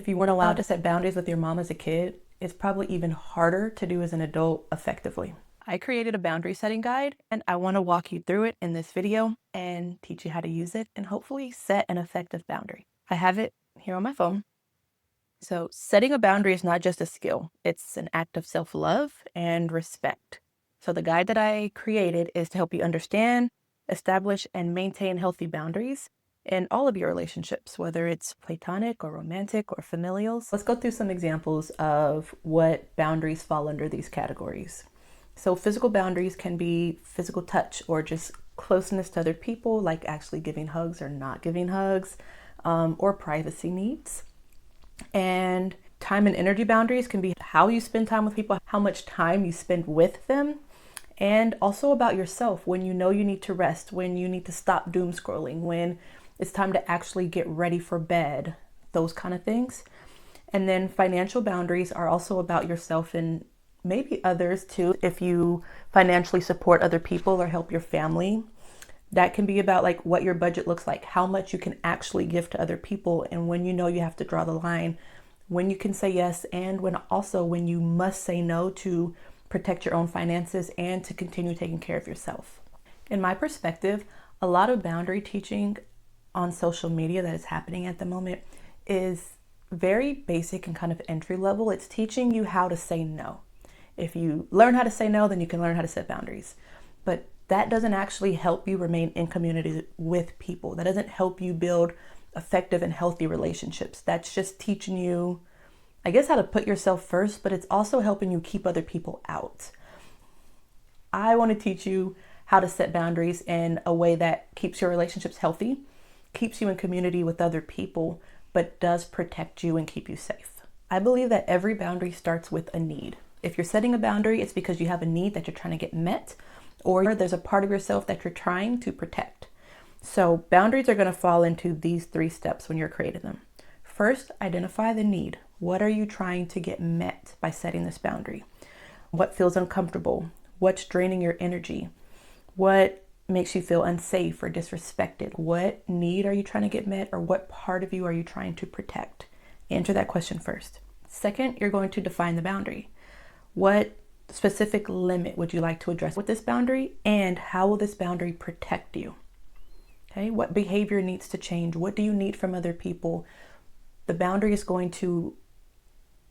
If you weren't allowed to set boundaries with your mom as a kid, it's probably even harder to do as an adult effectively. I created a boundary setting guide, and I want to walk you through it in this video and teach you how to use it and hopefully set an effective boundary. I have it here on my phone. So setting a boundary is not just a skill, it's an act of self-love and respect. So the guide that I created is to help you understand, establish, and maintain healthy boundaries in all of your relationships, whether it's platonic or romantic or familial. Let's go through some examples of what boundaries fall under these categories. So physical boundaries can be physical touch or just closeness to other people, like actually giving hugs or not giving hugs, or privacy needs. And time and energy boundaries can be how you spend time with people, how much time you spend with them, and also about yourself when you know you need to rest, when you need to stop doom scrolling, when it's time to actually get ready for bed, those kind of things. And then financial boundaries are also about yourself and maybe others too. If you financially support other people or help your family, that can be about like what your budget looks like, how much you can actually give to other people, and when you know you have to draw the line, when you can say yes, and when you must say no to protect your own finances and to continue taking care of yourself. In my perspective, a lot of boundary teaching on social media that is happening at the moment is very basic and kind of entry level. It's teaching you how to say no. If you learn how to say no, then you can learn how to set boundaries. But that doesn't actually help you remain in community with people. That doesn't help you build effective and healthy relationships. That's just teaching you, I guess, how to put yourself first, but it's also helping you keep other people out. I want to teach you how to set boundaries in a way that keeps your relationships healthy, keeps you in community with other people, but does protect you and keep you safe. I believe that every boundary starts with a need. If you're setting a boundary, it's because you have a need that you're trying to get met, or there's a part of yourself that you're trying to protect. So boundaries are going to fall into these 3 steps when you're creating them. First, identify the need. What are you trying to get met by setting this boundary? What feels uncomfortable? What's draining your energy? What makes you feel unsafe or disrespected? What need are you trying to get met, or what part of you are you trying to protect? Answer that question first. Second, you're going to define the boundary. What specific limit would you like to address with this boundary, and how will this boundary protect you? Okay, what behavior needs to change? What do you need from other people? The boundary is going to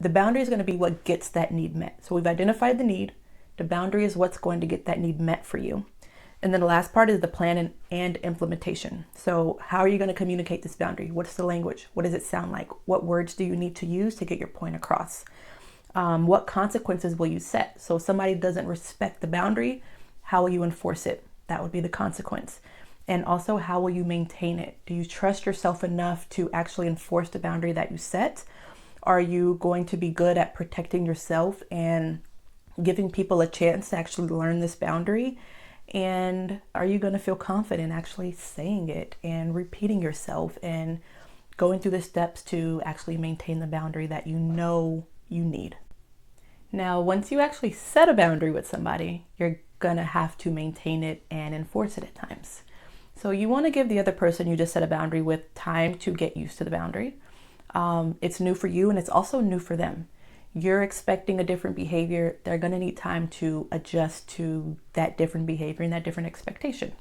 be what gets that need met. So we've identified the need. The boundary is what's going to get that need met for you. And then the last part is the plan and implementation. So how are you going to communicate this boundary? What's the language? What does it sound like? What words do you need to use to get your point across? What consequences will you set? So if somebody doesn't respect the boundary, how will you enforce it? That would be the consequence. And also, how will you maintain it? Do you trust yourself enough to actually enforce the boundary that you set? Are you going to be good at protecting yourself and giving people a chance to actually learn this boundary? And are you going to feel confident actually saying it and repeating yourself and going through the steps to actually maintain the boundary that you know you need? Now, once you actually set a boundary with somebody, you're going to have to maintain it and enforce it at times. So you want to give the other person you just set a boundary with time to get used to the boundary. It's new for you, and it's also new for them. You're expecting a different behavior. They're going to need time to adjust to that different behavior and that different expectation.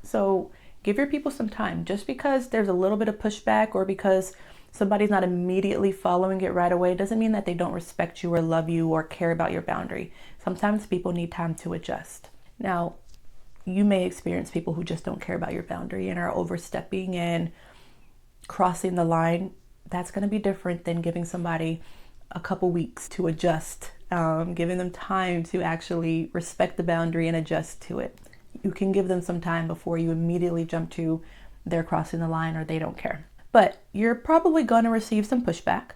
So give your people some time. Just because there's a little bit of pushback or because somebody's not immediately following it right away doesn't mean that they don't respect you or love you or care about your boundary. Sometimes people need time to adjust. Now, you may experience people who just don't care about your boundary and are overstepping and crossing the line. That's going to be different than giving somebody a couple weeks to adjust, giving them time to actually respect the boundary and adjust to it. You can give them some time before you immediately jump to they're crossing the line or they don't care. But you're probably going to receive some pushback,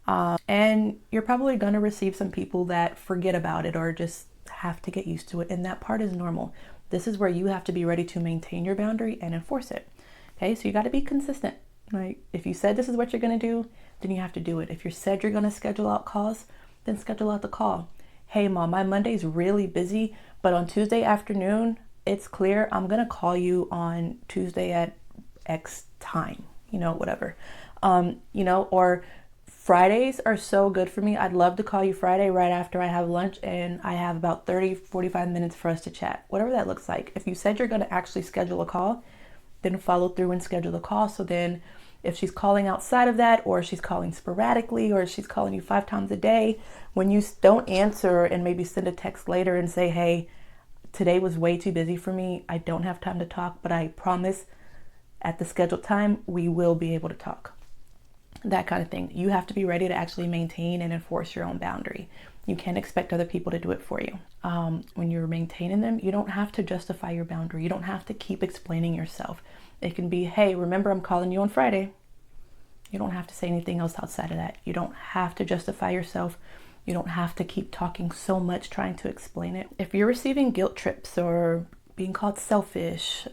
and you're probably going to receive some people that forget about it or just have to get used to it, and that part is normal. This is where you have to be ready to maintain your boundary and enforce it. Okay, so you got to be consistent. Like, if you said this is what you're going to do, then you have to do it. If you said you're going to schedule out calls, then schedule out the call. Hey, Mom, my Monday's really busy, but on Tuesday afternoon, it's clear. I'm going to call you on Tuesday at X time, whatever. Or Fridays are so good for me. I'd love to call you Friday right after I have lunch and I have about 30-45 minutes for us to chat, whatever that looks like. If you said you're going to actually schedule a call, then follow through and schedule the call. So then if she's calling outside of that, or she's calling sporadically, or she's calling you 5 times a day, when you don't answer and maybe send a text later and say, hey, today was way too busy for me, I don't have time to talk, but I promise at the scheduled time, we will be able to talk. That kind of thing. You have to be ready to actually maintain and enforce your own boundary. You can't expect other people to do it for you. When you're maintaining them, you don't have to justify your boundary. You don't have to keep explaining yourself. It can be, hey, remember I'm calling you on Friday. You don't have to say anything else outside of that. You don't have to justify yourself. You don't have to keep talking so much trying to explain it. If you're receiving guilt trips or being called selfish,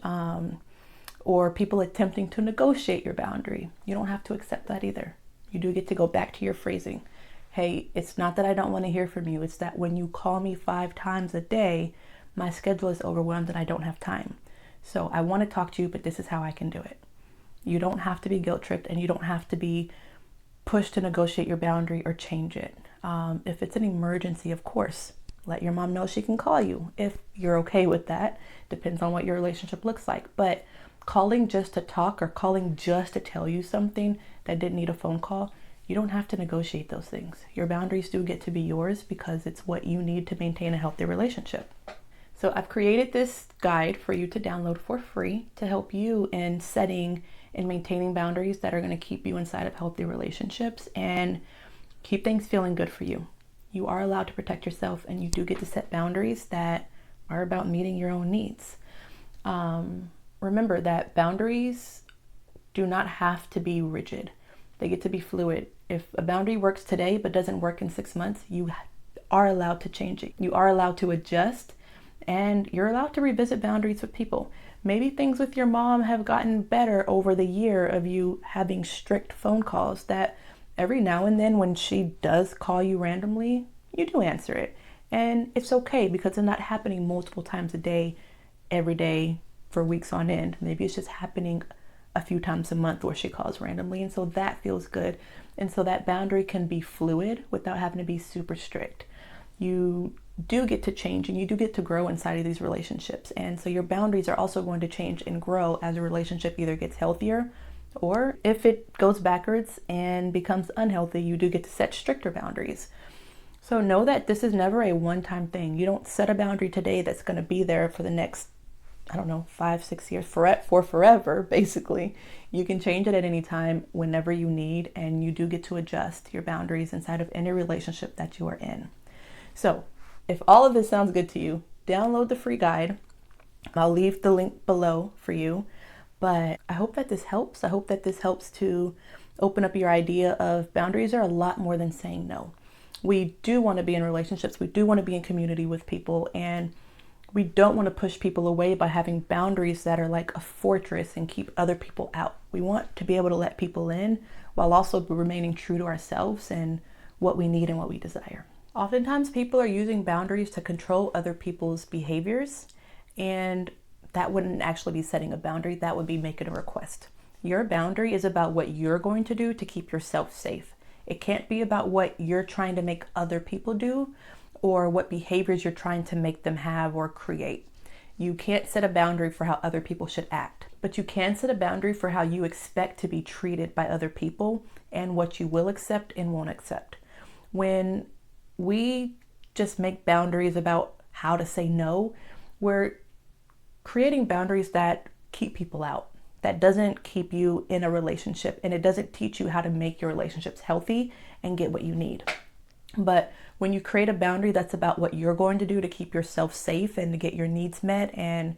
or people attempting to negotiate your boundary, you don't have to accept that either. You do get to go back to your phrasing. Hey, it's not that I don't want to hear from you. It's that when you call me 5 times a day, my schedule is overwhelmed and I don't have time. So I want to talk to you, but this is how I can do it. You don't have to be guilt tripped, and you don't have to be pushed to negotiate your boundary or change it. If it's an emergency, of course, let your mom know she can call you if you're okay with that. Depends on what your relationship looks like. But calling just to talk or calling just to tell you something that didn't need a phone call, you don't have to negotiate those things. Your boundaries do get to be yours because it's what you need to maintain a healthy relationship. So I've created this guide for you to download for free to help you in setting and maintaining boundaries that are going to keep you inside of healthy relationships and keep things feeling good for you. You are allowed to protect yourself, and you do get to set boundaries that are about meeting your own needs. Remember that boundaries do not have to be rigid. They get to be fluid. If a boundary works today but doesn't work in 6 months, you are allowed to change it. You are allowed to adjust, and you're allowed to revisit boundaries with people. Maybe things with your mom have gotten better over the year of you having strict phone calls that every now and then when she does call you randomly, you do answer it. And it's okay because it's not happening multiple times a day, every day, for weeks on end. Maybe it's just happening a few times a month where she calls randomly, and so that feels good. And so that boundary can be fluid without having to be super strict. You do get to change, and you do get to grow inside of these relationships, and so your boundaries are also going to change and grow as a relationship either gets healthier, or if it goes backwards and becomes unhealthy, you do get to set stricter boundaries. So know that this is never a one-time thing. You don't set a boundary today that's going to be there for the next 5-6 years, for forever, basically. You can change it at any time, whenever you need, and you do get to adjust your boundaries inside of any relationship that you are in. So if all of this sounds good to you, download the free guide. I'll leave the link below for you, but I hope that this helps. I hope that this helps to open up your idea of boundaries are a lot more than saying no. We do want to be in relationships. We do want to be in community with people, and we don't want to push people away by having boundaries that are like a fortress and keep other people out. We want to be able to let people in while also remaining true to ourselves and what we need and what we desire. Oftentimes people are using boundaries to control other people's behaviors, and that wouldn't actually be setting a boundary. That would be making a request. Your boundary is about what you're going to do to keep yourself safe. It can't be about what you're trying to make other people do or what behaviors you're trying to make them have or create. You can't set a boundary for how other people should act, but you can set a boundary for how you expect to be treated by other people and what you will accept and won't accept. When we just make boundaries about how to say no, we're creating boundaries that keep people out. That doesn't keep you in a relationship, and it doesn't teach you how to make your relationships healthy and get what you need. But when you create a boundary that's about what you're going to do to keep yourself safe and to get your needs met and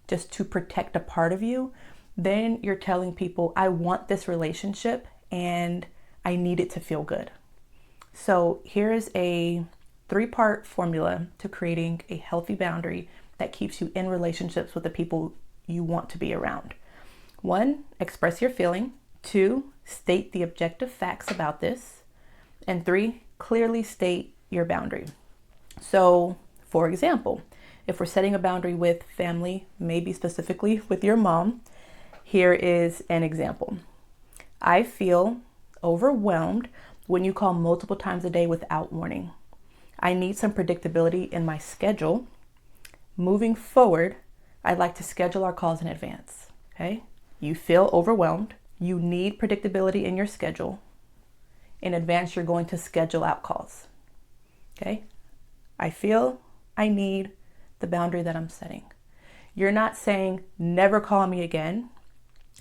just to protect a part of you, then you're telling people, I want this relationship and I need it to feel good. So here's a 3-part formula to creating a healthy boundary that keeps you in relationships with the people you want to be around. 1, express your feeling. 2, state the objective facts about this. And 3, clearly state your boundary. So, for example, if we're setting a boundary with family, maybe specifically with your mom, here is an example. I feel overwhelmed when you call multiple times a day without warning. I need some predictability in my schedule. Moving forward, I'd like to schedule our calls in advance, okay? You feel overwhelmed. You need predictability in your schedule. In advance, you're going to schedule out calls, okay? I feel I need the boundary that I'm setting. You're not saying, never call me again.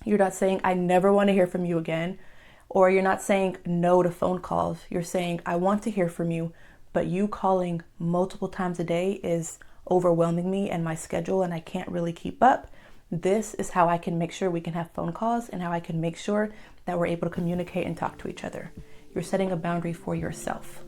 You're not saying, I never want to hear from you again. Or you're not saying no to phone calls. You're saying, I want to hear from you, but you calling multiple times a day is overwhelming me and my schedule, and I can't really keep up. This is how I can make sure we can have phone calls and how I can make sure that we're able to communicate and talk to each other. You're setting a boundary for yourself.